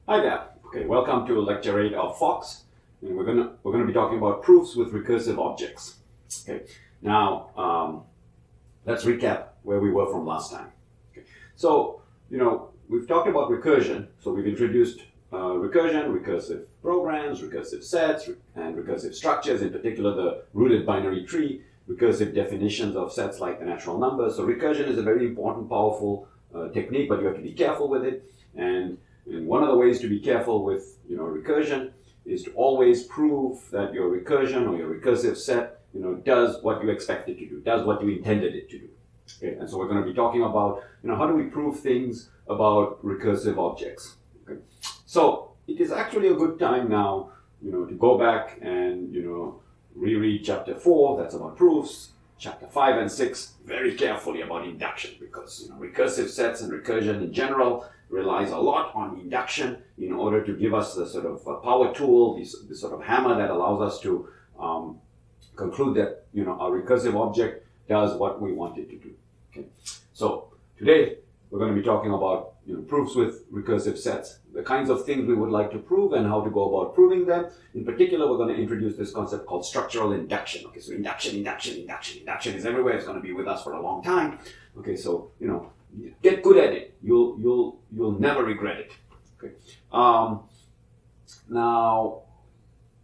Hi there. Okay, welcome to lecture 8 of Fox. And we're gonna be talking about proofs with recursive objects. Okay. Now let's recap where we were from last time. Okay. So we've talked about recursion. So we've introduced recursion, recursive programs, recursive sets, and recursive structures. In particular, the rooted binary tree, recursive definitions of sets like the natural numbers. So recursion is a very important, powerful technique, but you have to be careful with it. And one of the ways to be careful with recursion is to always prove that your recursion or your recursive set does what you expect it to do, does what you intended it to do. Okay, and so we're going to be talking about how do we prove things about recursive objects. Okay, so it is actually a good time now to go back and reread chapter 4, that's about proofs, chapter 5 and 6 very carefully about induction, because recursive sets and recursion in general relies a lot on induction in order to give us the sort of power tool, this sort of hammer that allows us to conclude that our recursive object does what we want it to do. Okay, so today we're going to be talking about proofs with recursive sets, the kinds of things we would like to prove and how to go about proving them. In particular, we're going to introduce this concept called structural induction. Okay, so induction is everywhere. It's going to be with us for a long time. Okay, so get good at it. You'll never regret it. Okay. Now,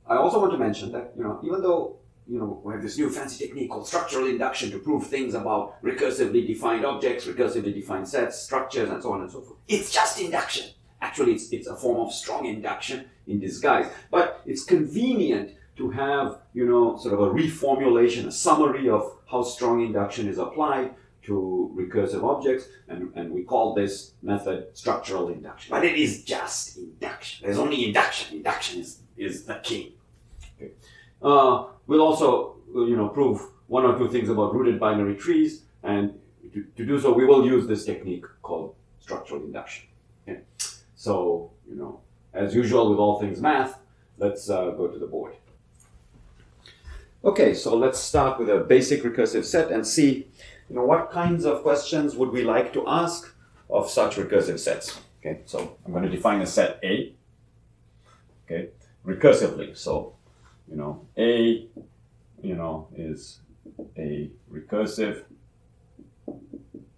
I also want to mention that even though we have this new fancy technique called structural induction to prove things about recursively defined objects, recursively defined sets, structures, and so on and so forth. It's just induction. Actually, it's a form of strong induction in disguise. But it's convenient to have, sort of a reformulation, a summary of how strong induction is applied to recursive objects, and we call this method structural induction. But it is just induction. There's only induction. Induction is the king. Okay. We'll also, prove one or two things about rooted binary trees, and to do so, we will use this technique called structural induction. Okay. So, as usual with all things math, let's go to the board. Okay, so let's start with a basic recursive set and see, what kinds of questions would we like to ask of such recursive sets. Okay, so I'm going to define a set A, okay, recursively. So, A, is a recursive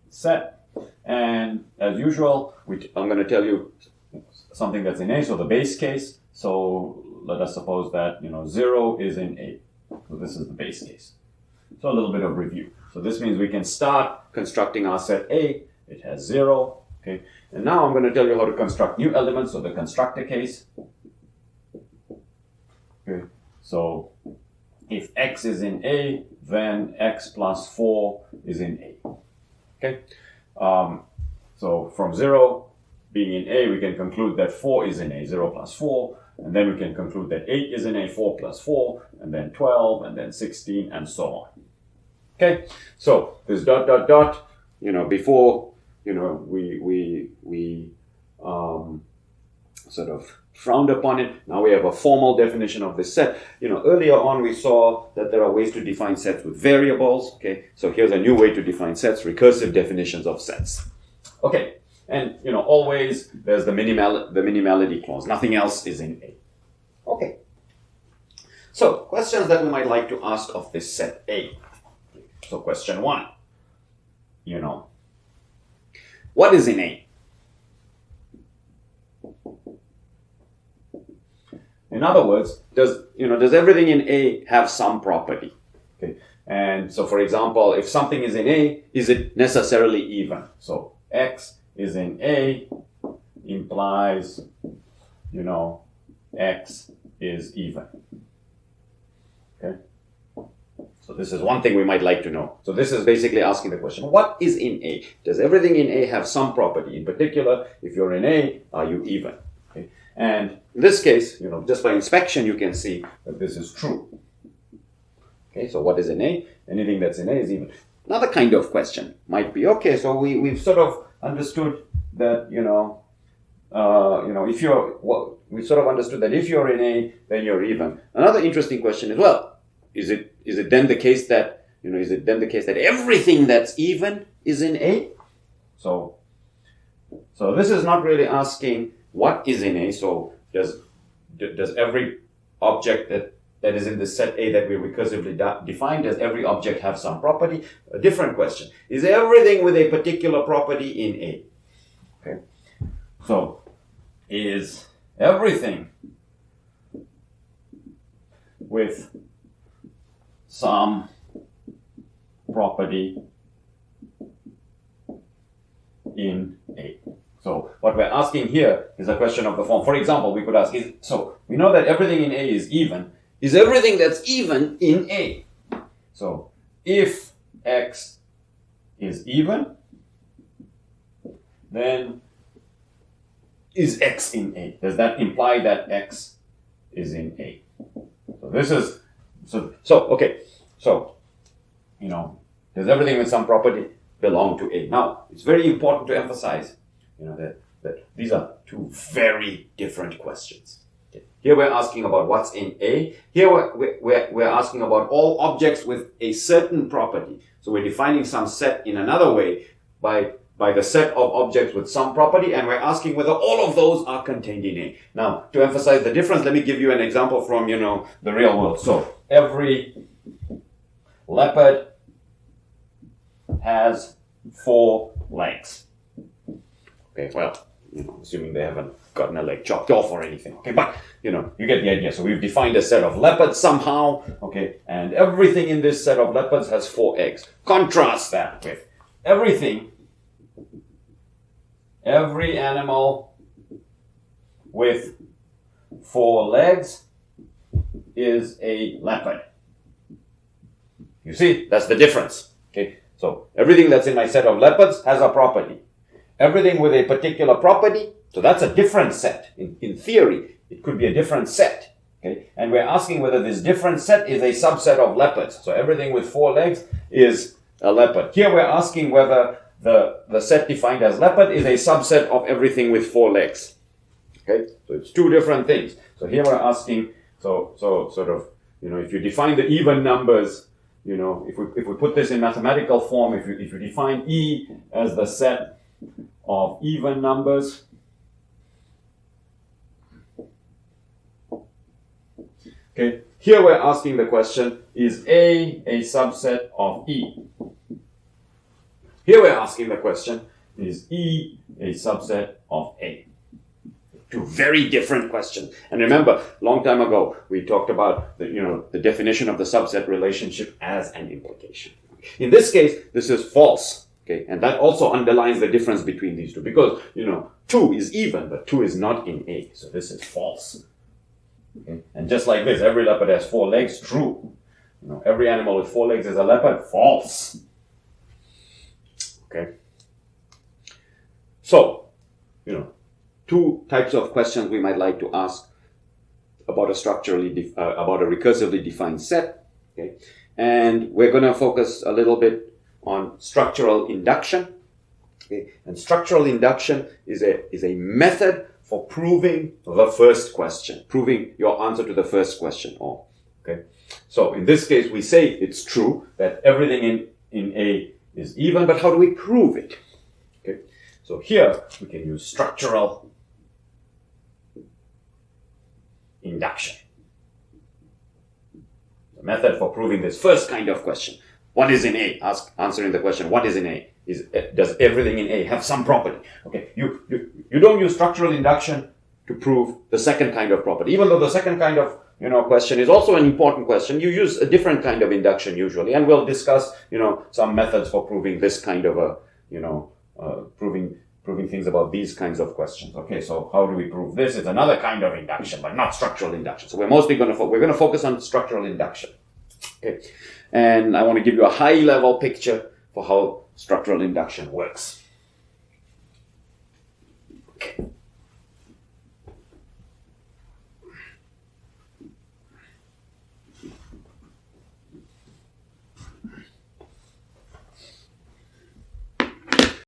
set. And as usual, I'm going to tell you something that's in A, so the base case. So let us suppose that, 0 is in A. So this is the base case. So a little bit of review. So this means we can start constructing our set A. It has 0. Okay. And now I'm going to tell you how to construct new elements, so the constructor case. Okay. So if x is in A, then x plus 4 is in A. Okay. So from 0 being in A, we can conclude that 4 is in A, 0 plus 4. And then we can conclude that 8 is in A, 4 plus 4, and then 12, and then 16, and so on. Okay, so this dot, dot, dot, before, we sort of frowned upon it. Now we have a formal definition of this set. Earlier on we saw that there are ways to define sets with variables. Okay, so here's a new way to define sets, recursive definitions of sets. Okay, and always there's the minimality clause. Nothing else is in A. Okay. So questions that we might like to ask of this set A. So question 1. What is in A? In other words, does everything in A have some property? Okay. And so for example, if something is in A, is it necessarily even? So x is in A implies, x is even. Okay. So this is one thing we might like to know. So this is basically asking the question, what is in A? Does everything in A have some property? In particular, if you're in A, are you even? Okay. And in this case, just by inspection, you can see that this is true. Okay, so what is in A? Anything that's in A is even. Another kind of question might be, okay, so we've sort of understood that, we sort of understood that if you're in A, then you're even. Another interesting question is, well, is it then the case that everything that's even is in A? So this is not really asking what is in A. So does every object that is in the set A that we recursively define, does every object have some property? A different question. Is everything with a particular property in A? Okay. So is everything with some property in A? So what we're asking here is a question of the form. For example, we could ask, so we know that everything in A is even. Is everything that's even in A? So if X is even, then is X in A? Does that imply that X is in A? So this is, okay. So, does everything with some property belong to A? Now, it's very important to emphasize, that these are two very different questions. Okay. Here we're asking about what's in A. Here we're asking about all objects with a certain property. So we're defining some set in another way by the set of objects with some property, and we're asking whether all of those are contained in A. Now, to emphasize the difference, let me give you an example from, the real world. So every leopard has 4 legs. Okay, well, assuming they haven't gotten a leg chopped off or anything. Okay, but, you get the idea. So we've defined a set of leopards somehow, okay, and everything in this set of leopards has 4 eggs. Contrast that with every animal with 4 legs is a leopard. You see, that's the difference. Okay, so everything that's in my set of leopards has a property. Everything with a particular property, so that's a different set. In theory, it could be a different set. Okay, and we're asking whether this different set is a subset of leopards. So everything with 4 legs is a leopard. Here we're asking whether the set defined as leopard is a subset of everything with 4 legs. Okay, so it's 2 different things. So here we're asking, so sort of, if you define the even numbers, if we put this in mathematical form, if you define E as the set of even numbers, okay, here we're asking the question, is A subset of E? Here we're asking the question, is E a subset of A? 2 very different questions. And remember, long time ago, we talked about the definition of the subset relationship as an implication. In this case, this is false. Okay, and that also underlines the difference between these two, because 2 is even, but 2 is not in A. So this is false. Okay? And just like this, every leopard has 4 legs, true. Every animal with 4 legs is a leopard, false. Okay. So, 2 types of questions we might like to ask about a recursively defined set. Okay, and we're going to focus a little bit on structural induction. Okay, and structural induction is a method for proving the first question, proving your answer to the first question. Okay, so in this case, we say it's true that everything in A is even, but how do we prove it? Okay, so here we can use structural induction. The method for proving this first kind of question. What is in A? Answering the question, what is in A? Does everything in A have some property? Okay, you don't use structural induction to prove the second kind of property. Even though the second kind of question is also an important question, you use a different kind of induction usually, and we'll discuss some methods for proving this kind of proving things about these kinds of questions. Okay, so how do we prove this? It's another kind of induction, but not structural induction. So we're mostly going to focus on structural induction. Okay, and I want to give you a high-level picture for how structural induction works. Okay.